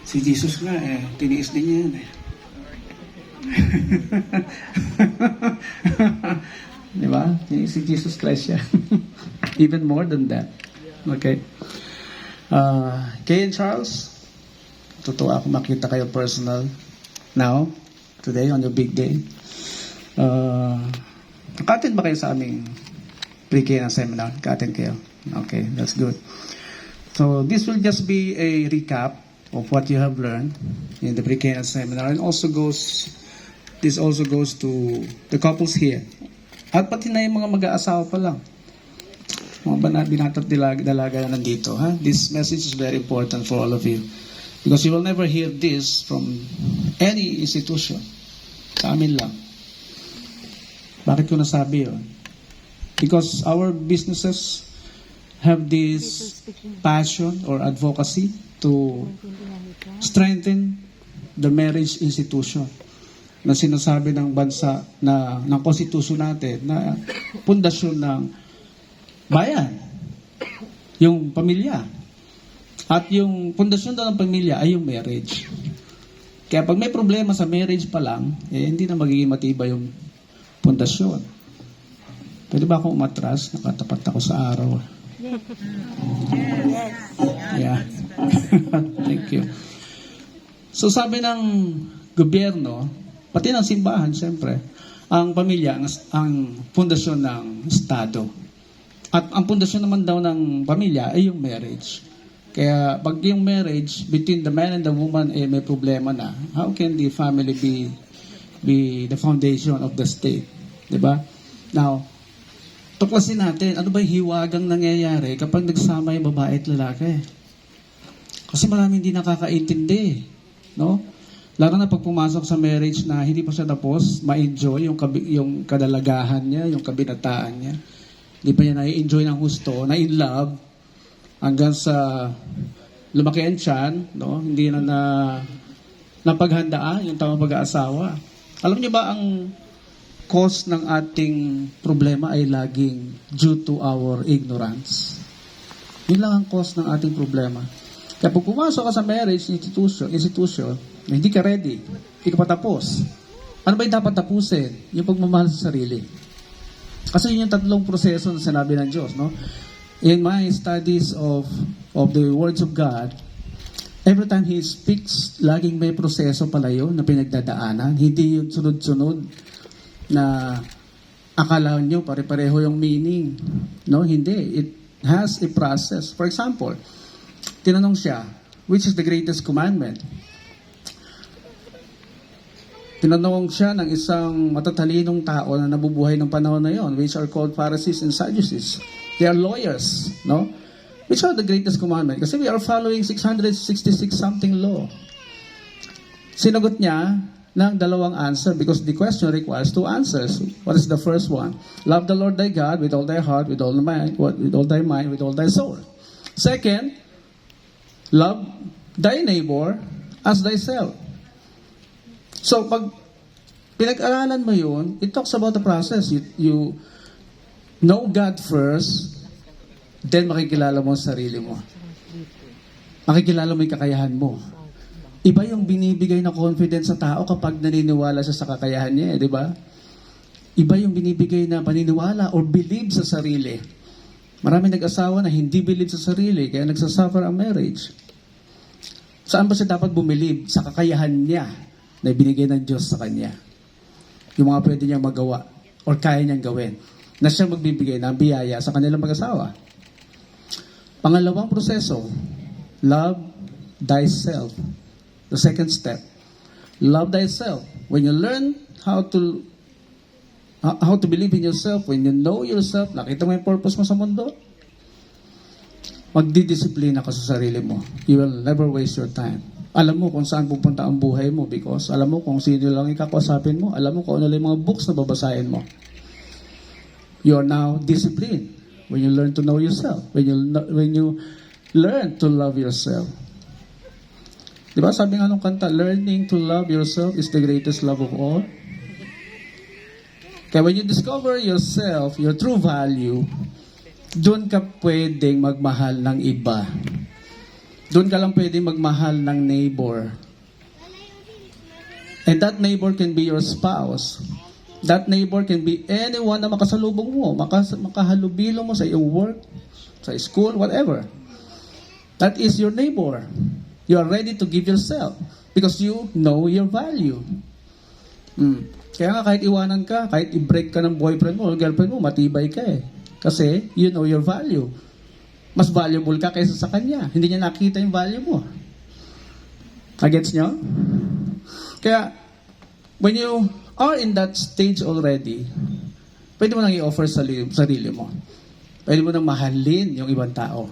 Si Jesus nga tiniis din niya yan Di ba? Si Jesus Christ siya. Even more than that. Okay. Kay and Charles, totoo ako makita kayo personal now, today, on your big day. Naka-attend ba kayo sa aming pre-K na seminar? Naka-attend kayo? Okay, that's good. So, this will just be a recap of what you have learned in the pre-K na seminar, and this also goes to the couples here. At pati na yung mga mag-aasawa pa lang. Mga binata't dalaga na nandito. This message is very important for all of you. Because you will never hear this from any institution. Sa amin lang. Bakit ko nasabi yun? Because our businesses have this passion or advocacy to strengthen the marriage institution na sinasabi ng bansa na ng konstitusyon natin na pundasyon ng bayan, yung pamilya. At yung pundasyon daw ng pamilya ay yung marriage. Kaya pag may problema sa marriage pa lang, hindi na magiging matibay yung pundasyon. Pwede ba akong umatras? Nakatapat ako sa araw. Yeah. Thank you. So sabi ng gobyerno, pati ng simbahan, siyempre, ang pamilya ang pundasyon ng Estado. At ang pundasyon naman daw ng pamilya ay yung marriage. Kaya pag yung marriage between the man and the woman may problema na, how can the family be the foundation of the state? Diba? Now, tuklasin natin, ano ba yung hiwagang nangyayari kapag nagsama yung babae at lalaki? Kasi marami hindi nakakaintindi. No? Lalo na pag pumasok sa marriage na hindi pa siya tapos, ma-enjoy yung kadalagahan niya, yung kabinataan niya. Hindi pa niya na-enjoy ng husto, na in love, hanggang sa lumaki ang tiyan, no? Hindi na napaghandaan yung tamang pag-aasawa. Alam niyo ba ang cause ng ating problema ay laging due to our ignorance? Yun lang ang cause ng ating problema. Kaya pag pumasok ka sa marriage institution, na hindi ka ready, hindi ka pa tapos. Ano ba yung dapat tapusin? Yung pagmamahal sa sarili. Kasi yun yung tatlong proseso na sinabi ng Diyos, no? In my studies of the words of God, every time He speaks, laging may proseso pala yun na pinagdadaanan. Hindi yung sunod-sunod na akala nyo pare-pareho yung meaning. No, hindi. It has a process. For example, tinanong siya, which is the greatest commandment? Tinanong siya ng isang matatalinong tao na nabubuhay ng panahon na yon, which are called Pharisees and Sadducees. They are lawyers, no? Which are the greatest commandment? Kasi we are following 666 something law. Sinagot niya ng dalawang answer because the question requires two answers. What is the first one? Love the Lord thy God with all thy heart, with all thy mind, with all thy soul. Second, love thy neighbor as thyself. So, pag pinag-aralan mo yun, it talks about the process. You know God first, then makikilala mo ang sarili mo. Makikilala mo yung kakayahan mo. Iba yung binibigay na confidence sa tao kapag naniniwala siya sa kakayahan niya, di ba? Iba yung binibigay na paniniwala or believe sa sarili. Marami nag-asawa na hindi believe sa sarili, kaya nagsasuffer ang marriage. Saan ba siya dapat bumilib? Sa kakayahan niya na ibinigay ng Diyos sa kanya. Yung mga pwede niyang magawa or kaya niyang gawin na siya magbibigay ng biyaya sa kanilang mag-asawa. Pangalawang proseso, love thyself. The second step, love thyself. When you learn how to believe in yourself, when you know yourself, nakita mo yung purpose mo sa mundo, magdidisiplina ka sa sarili mo. You will never waste your time. Alam mo kung saan pupunta ang buhay mo because alam mo kung sino lang ikakausapin mo. Alam mo kung ano lang yung mga books na babasahin mo. You are now disciplined when you learn to know yourself. When you learn to love yourself. Diba sabi nga nung kanta, learning to love yourself is the greatest love of all. Kaya when you discover yourself, your true value, doon ka pwedeng magmahal ng iba. Doon ka lang pwedeng magmahal ng neighbor. And that neighbor can be your spouse. That neighbor can be anyone na makasalubong mo, makahalubilo mo sa iyong work, sa school, whatever. That is your neighbor. You are ready to give yourself because you know your value. Kaya nga kahit iwanan ka, kahit i-break ka ng boyfriend mo o girlfriend mo, matibay ka eh. Kasi you know your value. Mas valuable ka kaysa sa kanya. Hindi niya nakita yung value mo. Nagets nyo? Kaya, when you are in that stage already, pwede mo nang i-offer sa sarili mo. Pwede mo nang mahalin yung ibang tao.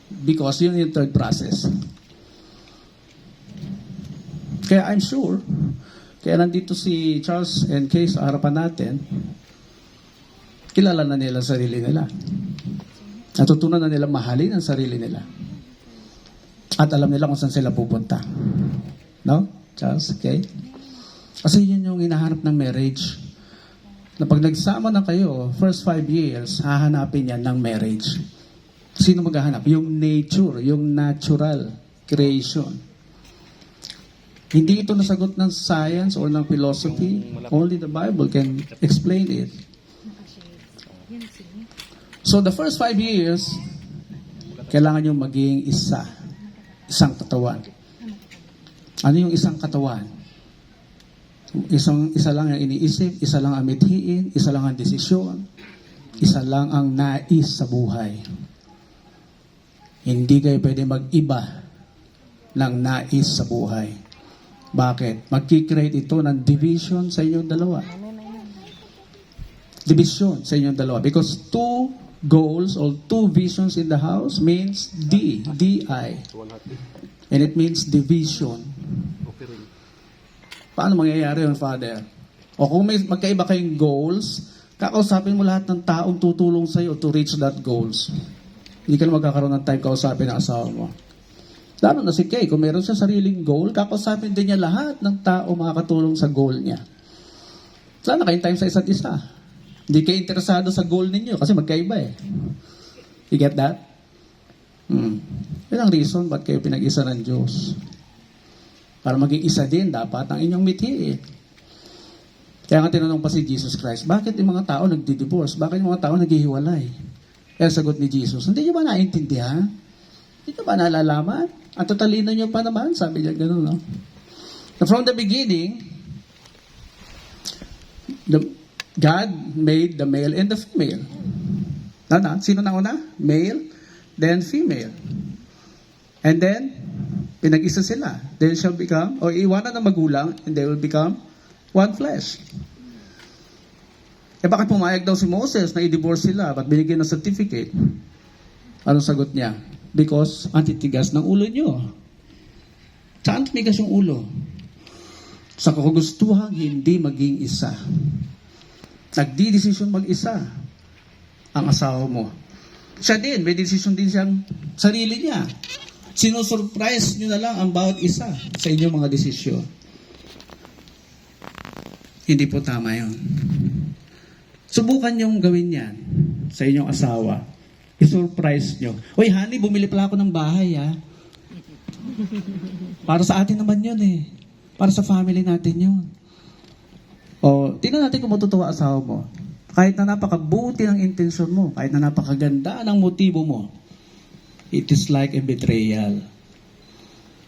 Because yun yung third process. Kaya I'm sure, kaya nandito si Charles and Kay sa harapan natin, kilala na nila sarili nila. Natutunan na nila mahalin ang sarili nila. At alam nila kung saan sila pupunta. No? Charles, Kay? Kasi yun yung hinahanap ng marriage. Na pag nagsama na kayo, first 5 years, hahanapin yan ng marriage. Sino maghahanap? Yung nature, yung natural creation. Hindi ito nasagot ng science or ng philosophy. Only the Bible can explain it. So the first 5 years, kailangan nyo maging isa. Isang katawan. Ano yung isang katawan? Isa lang ang iniisip, isa lang ang mithiin, isa lang ang desisyon, isa lang ang nais sa buhay. Hindi kayo pwede mag-iba ng nais sa buhay. Bakit? Magkikreate ito ng division sa inyong dalawa. Division sa inyong dalawa. Because 2 goals or 2 visions in the house means D-I. And it means division. Paano mangyayari yun, Father? O kung may magkaiba kayong goals, kakausapin mo lahat ng taong tutulong sa'yo to reach that goals. Hindi ka na magkakaroon ng time kausapin ang asawa mo. Lalo na si Kay, kung meron siya sariling goal, kakausapin din niya lahat ng tao makakatulong sa goal niya. Sana kayong time sa isa't isa. Hindi kayo interesado sa goal ninyo kasi magkaiba eh. You get that? Yan ang reason ba't kayo pinag-isa ng Diyos. Para maging isa din dapat ang inyong mithi eh. Kaya nga tinanong pa si Jesus Christ, bakit yung mga tao nagdi-divorce? Bakit yung mga tao naghihiwalay? Kaya sagot ni Jesus, hindi nyo ba naintindihan? Hindi nyo ba nalalaman? Ang tatalino nyo pa naman, sabi niya gano'n, no? From the beginning, God made the male and the female. Sino na una? Male, then female. And then, pinag-isa sila. They shall become, o iwanan ng magulang, and they will become one flesh. Bakit pumayag daw si Moses na i-divorce sila? Ba't binigyan ng certificate? Anong sagot niya? Because ang titigas ng ulo nyo. Saan tumigas yung ulo? Sa kagustuhan, hindi maging isa. Nagdi-desisyon mag-isa ang asawa mo. Siya din, may desisyon din siyang sarili niya. Sinusurprise nyo na lang ang bawat isa sa inyong mga desisyon. Hindi po tama yun. Subukan nyong gawin yan sa inyong asawa. I-surprise nyo. Uy, honey, bumili pala ako ng bahay, ha? Para sa atin naman yun, eh. Para sa family natin yun. O, tingnan natin kung matutuwa asawa mo. Kahit na napakabuti ng intensyon mo, kahit na napakaganda ng motibo mo, it is like a betrayal.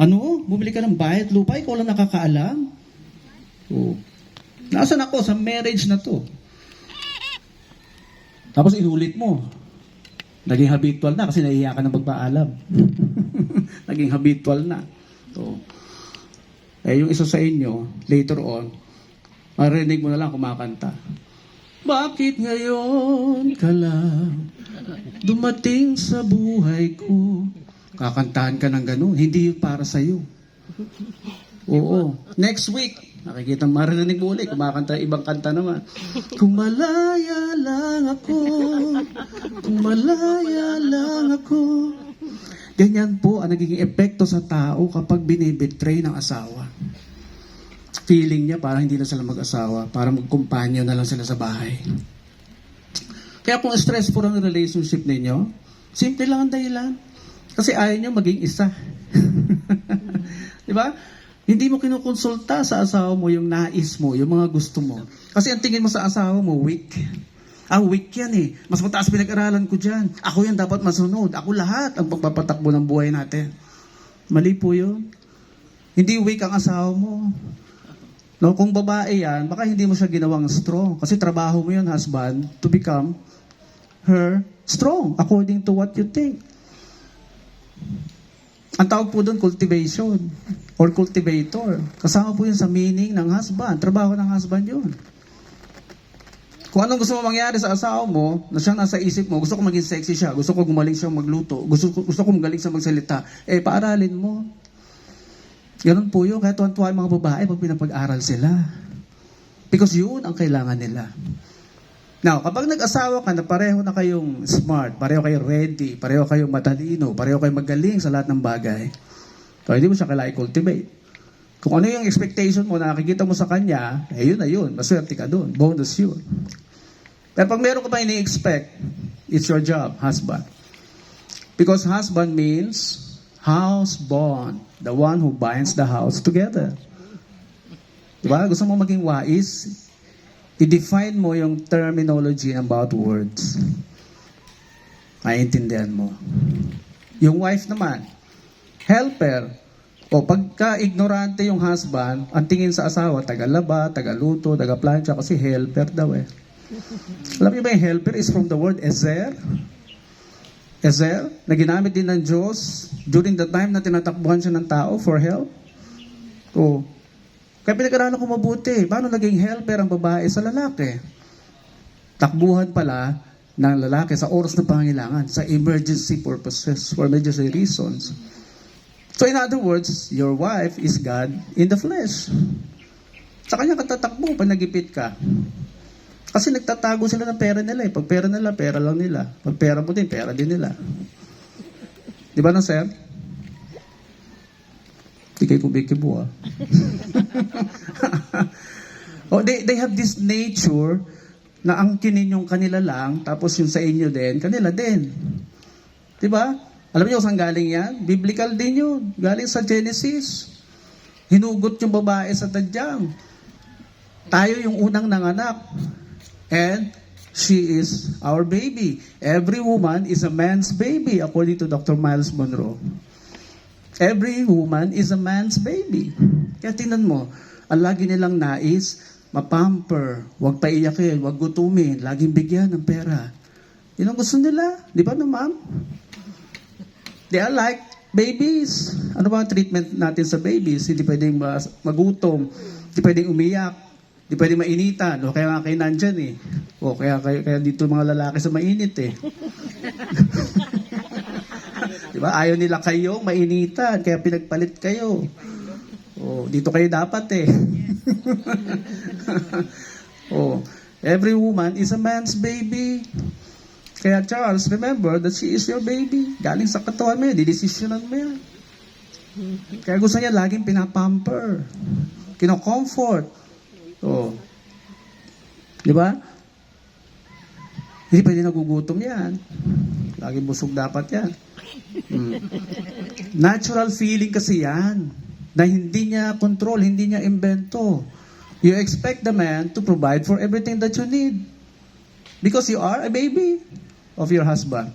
Ano? Bumili ka ng bahay at lupa, ikaw lang nakakaalam? O, nasaan ako sa marriage na to? Tapos inulit mo. Naging habitual na kasi nahihiya ka na magpaalam. Naging habitual na. So, yung isa sa inyo, later on, marinig mo na lang kumakanta. Bakit ngayon ka lang dumating sa buhay ko? Kakantahan ka ng ganun. Hindi para sa'yo. Oo. Next week, nakikita marinig mo ulit, kumakanta ibang kanta naman. Kung malaya lang ako, kung malaya lang ako. Ganyan po ang nagiging epekto sa tao kapag binibetray ng asawa. feeling niya parang hindi na sila mag-asawa, parang magkumpanyo na lang sila sa bahay. Kaya kung stressful ang relationship ninyo, simple lang ang dahilan. Kasi ayaw niyo maging isa. Di ba? Hindi mo kinukonsulta sa asawa mo yung nais mo, yung mga gusto mo. Kasi ang tingin mo sa asawa mo, weak. Weak yan eh. Mas mataas pinag-aralan ko dyan. Ako yan dapat masunod. Ako lahat ang pagpapatakbo ng buhay natin. Mali po yun. Hindi weak ang asawa mo. No, kung babae yan, baka hindi mo siya ginawang strong. Kasi trabaho mo yun, husband, to become her strong according to what you think. Ang tawag po doon, cultivation or cultivator. Kasama po yun sa meaning ng husband. Trabaho ng husband yun. Kung anong gusto mo mangyari sa asawa mo, na siyang nasa isip mo, gusto ko maging sexy siya, gusto ko gumaling siyang magluto, gusto ko magaling siya magsalita, paaralin mo. Ganun po yun. Kaya tuwan-tuwa yung mga babae pag pinapag-aral sila. Because yun ang kailangan nila. Now, kapag nag-asawa ka na pareho na kayong smart, pareho kayong ready, pareho kayong matalino, pareho kayong magaling sa lahat ng bagay, so hindi mo siya kailangan i-cultivate. Kung ano yung expectation mo na nakikita mo sa kanya, yun na yun. Maswerte ka doon. Bonus yun. Pero pag meron ka pa ini-expect, it's your job, husband. Because husband means house bond. The one who binds the house together. Diba? Gusto mo maging wais? I-define mo yung terminology about words. Maintindihan mo. Yung wife naman, helper. O pagka-ignorante yung husband, ang tingin sa asawa, taga-laba, taga-luto, taga-plancha, kasi helper daw eh. Alam niyo ba yung helper is from the word ezer? Ezer, na ginamit din ng Diyos during the time na tinatakbuhan siya ng tao for help. O, kaya pinag-aralan ko mabuti. Paano naging helper ang babae sa lalaki? Takbuhan pala ng lalaki sa oras ng pangangailangan, sa emergency purposes, for emergency reasons. So in other words, your wife is God in the flesh. Sa kanya katatakbo pag nagipit ka. Kasi nagtatago sila ng pera nila eh. Pag pera nila, pera lang nila. Pag pera mo din, pera din nila. Di ba na, sir? Di kayo kubikibo ah. They have this nature na ang kinin yung kanila lang, tapos yung sa inyo din, kanila din. Diba? Alam niyo saan galing yan? Biblical din yun. Galing sa Genesis. Hinugot yung babae sa tadyang. Tayo yung unang nanganak. And she is our baby. Every woman is a man's baby, according to Dr. Miles Monroe. Every woman is a man's baby. Kaya tingnan mo, ang lagi nilang nais, mapamper, huwag paiyakin, huwag gutumin, laging bigyan ng pera. Yun ang gusto nila. Di ba no, ma'am? They are like babies. Ano ba ang treatment natin sa babies? Hindi pwedeng magutom, hindi pwedeng umiyak, hindi pwedeng mainitan. O kaya nga kayo nandyan eh. O kaya dito mga lalaki sa mainit eh. Diba? Ayaw nila kayong mainitan, kaya pinagpalit kayo. Dito kayo dapat eh. Every woman is a man's baby. Kaya Charles, remember that she is your baby. Galing sa katawan mo yan, didesisyonan mo yan. Kaya gusto niya laging pinapamper. Kino-comfort. Diba? Hindi pwede nagugutom yan. Laging busog dapat yan. Natural feeling kasi yan na hindi niya control, hindi niya invento. You expect the man to provide for everything that you need because you are a baby of your husband.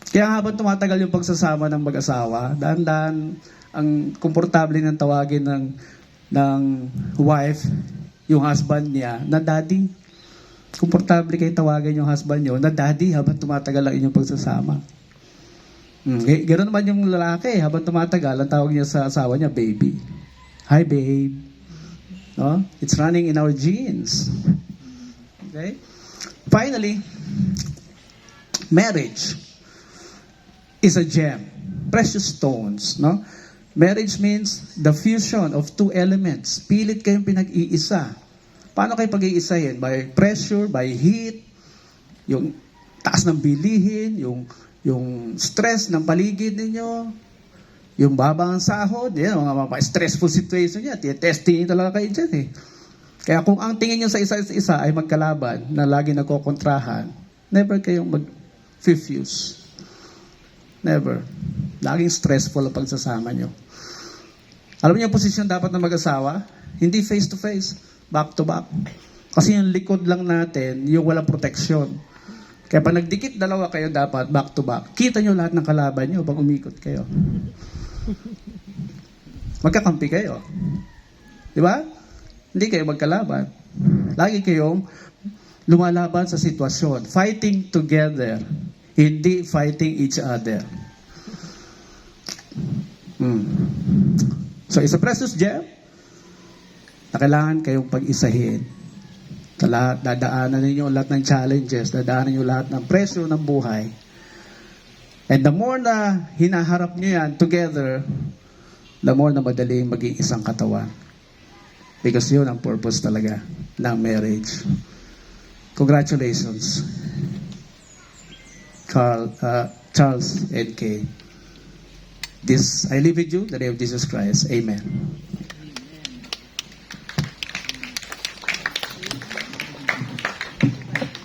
Kaya habang tumatagal yung pagsasama ng mag-asawa, dahan-dahan ang komportable ng tawagin ng wife yung husband niya na daddy. Komportable kayo tawagin yung husband niyo na daddy habang tumatagal ang inyong pagsasama. Ganoon naman yung lalaki, habang tumatagal, ang tawag niya sa asawa niya, baby. Hi, babe. No? It's running in our genes. Okay? Finally, marriage is a gem. Precious stones. No? Marriage means the fusion of two elements. Pilit kayong pinag-iisa. Paano kayo pag-iisahin? By pressure, by heat, yung taas ng bilihin, yung stress ng paligid ninyo, Yung baba ang sahod, yan, mga stressful situation yan, testing talaga kayo dyan eh. Kaya kung ang tingin nyo sa isa ay magkalaban na lagi nagkokontrahan, never kayong mag-fuse. Never. Laging stressful ang pagsasama nyo. Alam niyo yung posisyon dapat na mag-asawa? Hindi face-to-face, back-to-back. Kasi yung likod lang natin, yung walang proteksyon. Kaya pag nagdikit dalawa kayo dapat, back-to-back, kita nyo lahat ng kalaban nyo pag umikot kayo. Magkakampi kayo. Di ba? Hindi kayo magkalaban. Lagi kayong lumalaban sa sitwasyon. Fighting together. Hindi fighting each other. So, isa precious gem na kailangan kayong pag-isahin. Dadaanan ninyo lahat ng challenges, dadaanan ninyo lahat ng presyo ng buhay. And the more na hinaharap nyo yan together, the more na madaling maging isang katawan. Because yun ang purpose talaga ng marriage. Congratulations, Charles and Kay. I leave with you, the name of Jesus Christ. Amen.